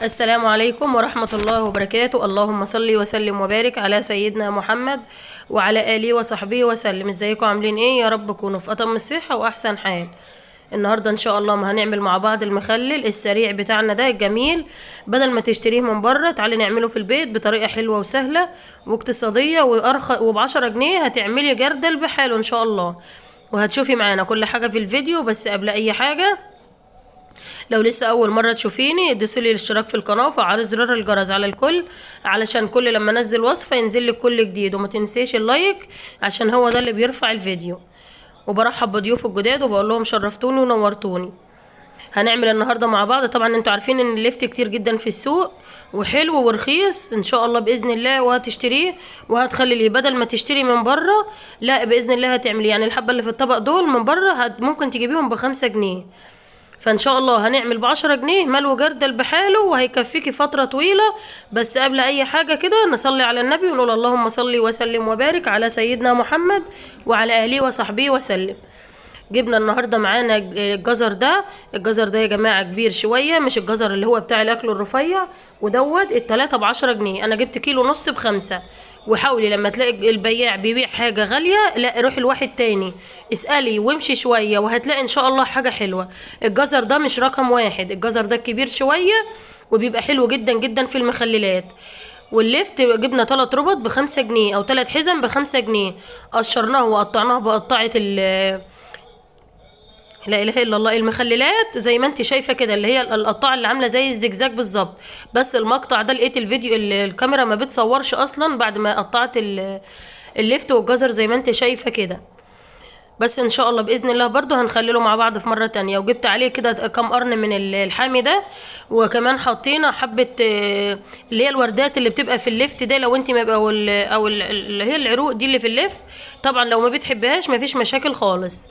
السلام عليكم ورحمة الله وبركاته. اللهم صل وسلم وبارك على سيدنا محمد وعلى آله وصحبه وسلم. ازيكم عاملين ايه؟ يا رب تكونوا في أتم الصحة وأحسن حال. النهاردة ان شاء الله ما هنعمل مع بعض المخلل السريع بتاعنا ده الجميل. بدل ما تشتريه من بره تعالي نعمله في البيت بطريقة حلوة وسهلة واقتصادية وب10 جنيه هتعملي جردل بحاله ان شاء الله. وهتشوفي معانا كل حاجة في الفيديو. بس قبل اي حاجة، لو لسه اول مره تشوفيني ادوسي لي الاشتراك في القناه وفعلي زرار الجرس على الكل علشان كل لما انزل وصفه ينزل لك كل جديد. وما تنسيش اللايك عشان هو ده اللي بيرفع الفيديو. وبرحب بضيوف الجداد وبقول لهم شرفتوني ونورتوني. هنعمل النهارده مع بعض. طبعا انتوا عارفين ان اللفت كتير جدا في السوق وحلو ورخيص ان شاء الله باذن الله، وهتشتريه وهتخليه بدل ما تشتري من بره. لا باذن الله هتعملي يعني الحبه اللي في الطبق دول من بره ممكن تجيبيهم ب5 جنيه. فان شاء الله هنعمل ب10 جنيه ملو جردل بحاله وهيكفيكي فترة طويلة. بس قبل اي حاجة كده نصلي على النبي ونقول اللهم صل وسلم وبارك على سيدنا محمد وعلى اله وصحبه وسلم. جبنا النهارده معانا الجزر ده. الجزر ده يا جماعه كبير شويه، مش الجزر اللي هو بتاع الاكل الرفيع. ودوت التلاتة ب10 جنيه. انا جبت كيلو ونص ب5. وحاولي لما تلاقي البياع بيبيع حاجه غاليه لا روحي لواحد تاني اسالي وامشي شويه وهتلاقي ان شاء الله حاجه حلوه. الجزر ده مش رقم واحد، الجزر ده كبير شويه وبيبقى حلو جدا جدا في المخللات. واللفت جبنا 3 ربط ب5 جنيه او 3 حزم ب5 جنيه. قشرناه وقطعناه بقطعه لا اله الا الله المخللات زي ما انت شايفه كده، اللي هي القطاعه اللي عامله زي الزجزاج بالظبط. بس المقطع ده لقيت الفيديو الكاميرا ما بتصورش اصلا بعد ما قطعت اللفت والجزر زي ما انت شايفه كده. بس ان شاء الله باذن الله برضو هنخلله مع بعض في مره تانية. وجبت عليه كده كام قرن من الحامي ده. وكمان حطينا حبه اللي هي الوردات اللي بتبقى في اللفت ده. لو انت ما بقى اللي هي العروق دي اللي في اللفت طبعا لو ما بتحبهاش ما فيش مشاكل خالص.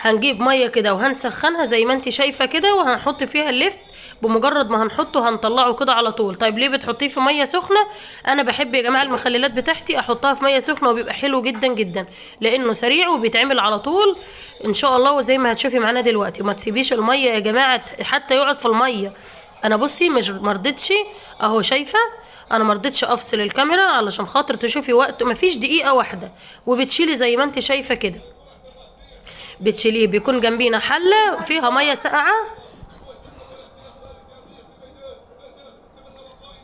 هنجيب ميه كده وهنسخنها زي ما انت شايفه كده وهنحط فيها اللفت. بمجرد ما هنحطه هنطلعه كده على طول. طيب ليه بتحطيه في ميه سخنه؟ انا بحب يا جماعه المخللات بتاعتي احطها في ميه سخنه وبيبقى حلو جدا جدا لانه سريع وبيتعمل على طول ان شاء الله. وزي ما هتشوفي معانا دلوقتي ما تسيبيش الميه يا جماعه حتى يقعد في الميه. انا بصي مش مرضتش اهو شايفه، انا مرضتش افصل الكاميرا علشان خاطر تشوفي وقت مفيش دقيقه واحده. وبتشيلي زي ما انت شايفه كده، بتشيليه بيكون جنبينا حله فيها ميه ساقعه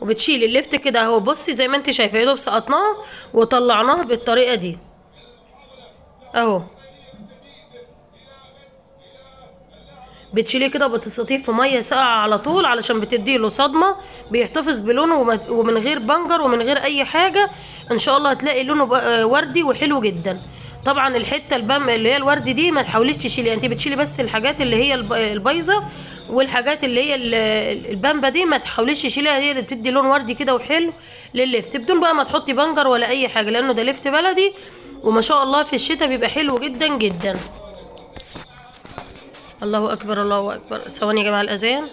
وبتشيلي اللفت كده اهو. بصي زي ما انت شايفه يا دوب سقطناه وطلعناه بالطريقه دي اهو. بتشيليه كده وبتسقطيه في ميه ساقعه على طول علشان بتديله صدمه بيحتفظ بلونه ومن غير بنجر ومن غير اي حاجه. ان شاء الله هتلاقي لونه وردي وحلو جدا. طبعا الحته البام اللي هي الورد دي ما تحاوليش تشيلي، انت بتشيلي بس الحاجات اللي هي البايظه. والحاجات اللي هي البامبه دي ما تحاوليش تشيليها، هي اللي بتدي لون وردي كده وحلو لللفت بدون بقى ما تحطي بنجر ولا اي حاجه لانه ده لفت بلدي وما شاء الله في الشتاء بيبقى حلو جدا جدا. الله اكبر الله اكبر. ثواني يا جماعه الاذان.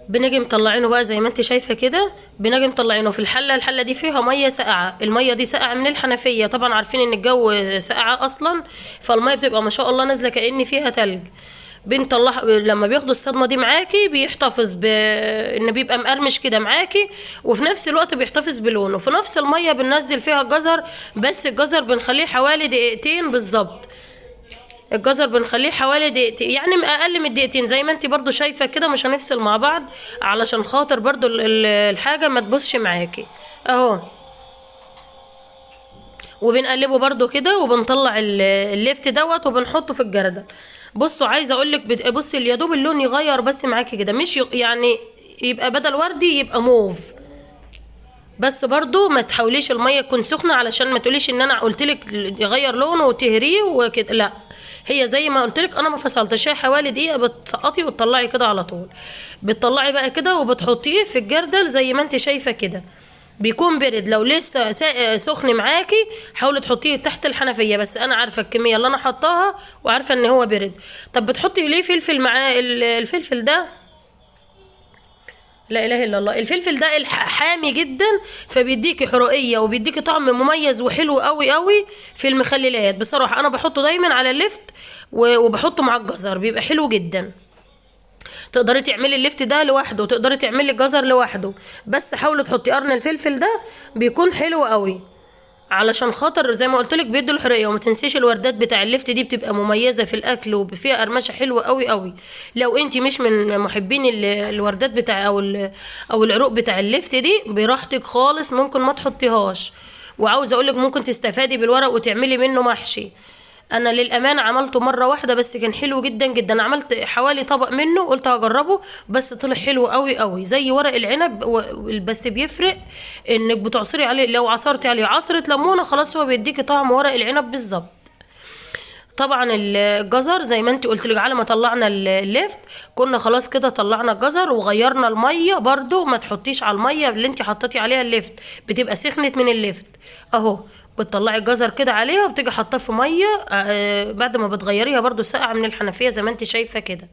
بنجي مطلعينه بقى زي ما انت شايفه كده. بنجي مطلعينه في الحله دي فيها ميه ساقعه. الميه دي ساقعه من الحنفيه، طبعا عارفين ان الجو ساقعه اصلا فالميه بتبقى ما شاء الله نازله كأن فيها تلج. بنطلع لما بياخدوا الصدمه دي معاكي بيحتفظ ان بيبقى مقرمش كده معاكي وفي نفس الوقت بيحتفظ بلونه. في نفس الميه بننزل فيها الجزر، بس الجزر بنخليه حوالي دقيقتين بالظبط. الجزر بنخليه حوالي دقيقتين يعني اقل من دقيقتين زي ما انت برضو شايفه كده. مش هنفصل مع بعض علشان خاطر برضو الحاجه ما تبصش معاكي اهو. وبنقلبه برضو كده وبنطلع اللفت دوت وبنحطه في الجردل. بصوا عايزه اقول لك بصي يا دوب اللون يغير بس معاكي كده، مش يعني يبقى بدل وردي يبقى موف. بس برضو ما تحاوليش الميه تكون سخنه علشان ما تقوليش ان انا قلتلك يغير لونه وتهريه وكده، لا هي زي ما قلتلك انا ما فصلتش. هي حوالي دقيقه بتسقطي وتطلعي كده على طول. بتطلعي بقى كده وبتحطيه في الجردل زي ما انت شايفه كده. بيكون برد. لو لسه سخن معاكي حاولي تحطيه تحت الحنفيه. بس انا عارفه الكميه اللي انا حطاها وعارفه ان هو برد. طب بتحطي ليه فلفل معاه؟ الفلفل ده لا اله الا الله الفلفل ده حامي جدا فبيديكي حرقيه وبيديكي طعم مميز وحلو قوي قوي في المخللات. بصراحه انا بحطه دايما على اللفت وبحطه مع الجزر بيبقى حلو جدا. تقدري تعملي اللفت ده لوحده وتقدري تعملي الجزر لوحده، بس حاولي تحطي قرن الفلفل ده، بيكون حلو قوي علشان خاطر زي ما قلت لك بيدوا الحريه. وما تنسيش الوردات بتاع اللفت دي بتبقى مميزه في الاكل وفيها قرمشه حلوه قوي قوي. لو انت مش من محبين الوردات بتاع او العروق بتاع اللفت دي، براحتك خالص ممكن ما تحطيهاش. وعاوزه اقول لك ممكن تستفادي بالورق وتعملي منه محشي. انا للامانه عملته مره واحده بس كان حلو جدا جدا، عملت حوالي طبق منه قلت هجربه، بس طلع حلو قوي قوي زي ورق العنب بس بيفرق انك بتعصري عليه، لو عصرتي عليه عصره ليمونه خلاص هو بيديكي طعم ورق العنب بالظبط. طبعا الجزر زي ما انت قلت لك، على ما طلعنا اللفت كنا خلاص كده طلعنا الجزر وغيرنا الميه. برضو ما تحطيش على الميه اللي انت حطيتي عليها اللفت، بتبقى سخنت من اللفت اهو. بتطلعي الجزر كده عليها وبتيجي حاطاه في ميه بعد ما بتغيريها برضو ساقعه من الحنفيه زي ما انت شايفه كده.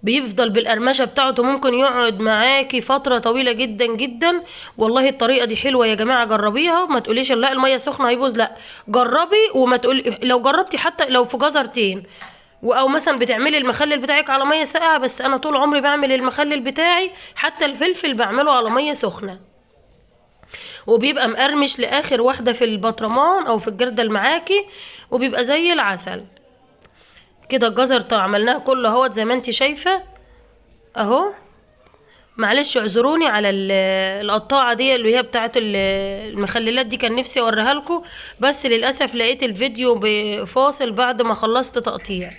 بيفضل بالقرمشه بتاعته، ممكن يقعد معاكي فتره طويله جدا جدا. والله الطريقه دي حلوه يا جماعه، جربيها. ما تقوليش لا الميه سخنه هيبوظ، لا جربي. وما تقولي لو جربتي حتى لو في جزرتين او مثلا بتعملي المخلل بتاعك على ميه ساقعه، بس انا طول عمري بعمل المخلل بتاعي حتى الفلفل بعمله على ميه سخنه، وبيبقى مقرمش لاخر واحده في البطرمان او في الجردل معاكي، وبيبقى زي العسل كده. الجزر عملناه كله اهوت زي ما انت شايفه اهو. معلش اعذروني على القطاعه دي اللي هي بتاعه المخللات دي، كان نفسي اوريها لكم بس للاسف لقيت الفيديو بفاصل بعد ما خلصت تقطيع.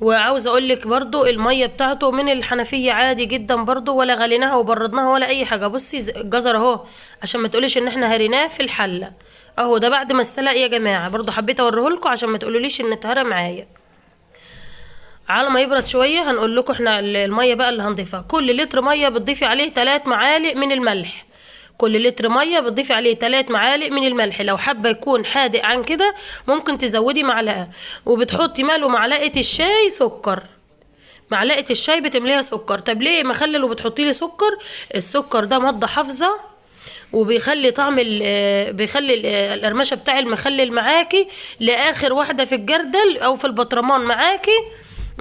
وعاوزه اقول لك برضو الميه بتاعته من الحنفيه عادي جدا برضو، ولا غليناها وبردناها ولا اي حاجه. بصي الجزر اهو عشان ما تقوليش ان احنا هريناه في الحله اهو. ده بعد ما استلق يا جماعه، برضو حبيت اوريه لكم عشان ما تقولوليش ان اتهرى معايا. على ما يبرد شويه هنقول لكم احنا الميه بقى اللي هنضيفها. كل لتر ميه بتضيفي عليه 3 معالق من الملح. كل لتر ميه بتضيفي عليه 3 معالق من الملح. لو حابه يكون حادق عن كده ممكن تزودي معلقه. وبتحطي ماله معلقه الشاي سكر، معلقه الشاي بتمليها سكر. طب ليه مخلل وبتحطي لي سكر؟ السكر ده ماده حافظه وبيخلي طعم بيخلي القرمشه بتاع المخلل معاكي لاخر واحده في الجردل او في البطرمان معاكي.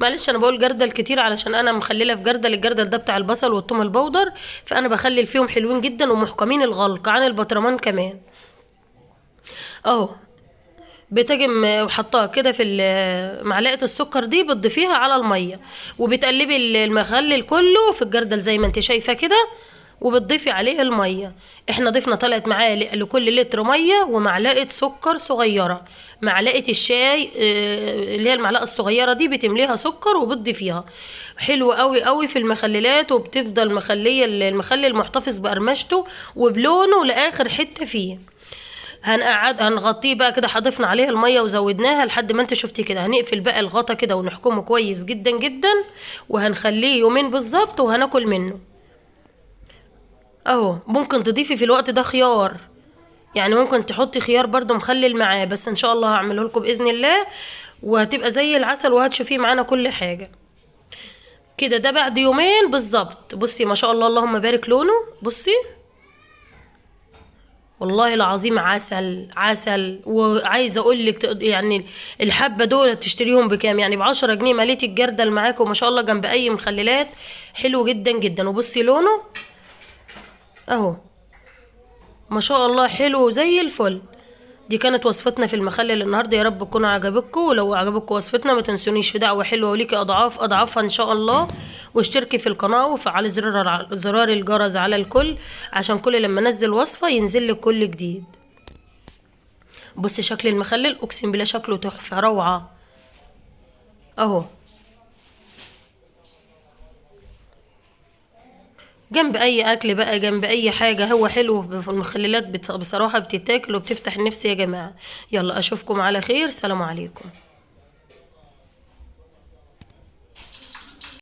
معلش انا بقول جردل كتير علشان انا مخلله في جردل. الجردل ده بتاع البصل والثوم البودر، فانا بخلل فيهم حلوين جدا ومحكمين الغلق عن البطرمان كمان اهو. بتجي وحطها كده في معلقه السكر دي بتضيفيها على الميه، وبتقلبي المخلل كله في الجردل زي ما انت شايفه كده، وبتضيفي عليه الميه. احنا ضفنا 3 معالق لكل لتر ميه، ومعلقه سكر صغيره. معلقه الشاي اللي هي المعلقه الصغيره دي بتمليها سكر وبتضيفيها. حلو قوي قوي في المخللات، وبتفضل مخليه المخلل محتفظ بقرمشته وبلونه لاخر حته فيه. هنغطيه بقى كده، حضفنا عليها الميه وزودناها لحد ما انت شفتي كده. هنقفل بقى الغطا كده ونحكمه كويس جدا جدا، وهنخليه يومين بالظبط وهناكل منه اهو. ممكن تضيفي في الوقت ده خيار، يعني ممكن تحطي خيار برضو مخلل معاه، بس ان شاء الله هعمله لكم باذن الله وهتبقى زي العسل وهتشوفيه معانا كل حاجه كده. ده بعد يومين بالظبط. بصي ما شاء الله اللهم بارك لونه، بصي والله العظيم عسل عسل. وعايزه اقول لك يعني الحبه دول تشتريهم بكام؟ يعني ب10 جنيه مليتي الجردل معاكم ما شاء الله جنب اي مخللات. حلو جدا جدا. وبصي لونه اهو ما شاء الله حلو زي الفل. دي كانت وصفتنا في المخلل النهارده، يا رب تكون عجبتكم. ولو عجبتكم وصفتنا ما تنسونيش في دعوه حلوه وليكي اضعاف اضعافها ان شاء الله. واشتركي في القناه وفعلي زرار الجرس على الكل عشان كل لما انزل وصفه ينزل لك كل جديد. بصي شكل المخلل اقسم بالله شكله تحفه روعه اهو. جنب اي اكل بقى، جنب اي حاجه، هو حلو في المخللات بصراحه بتتاكل وبتفتح النفس يا جماعه. يلا اشوفكم على خير، سلام عليكم.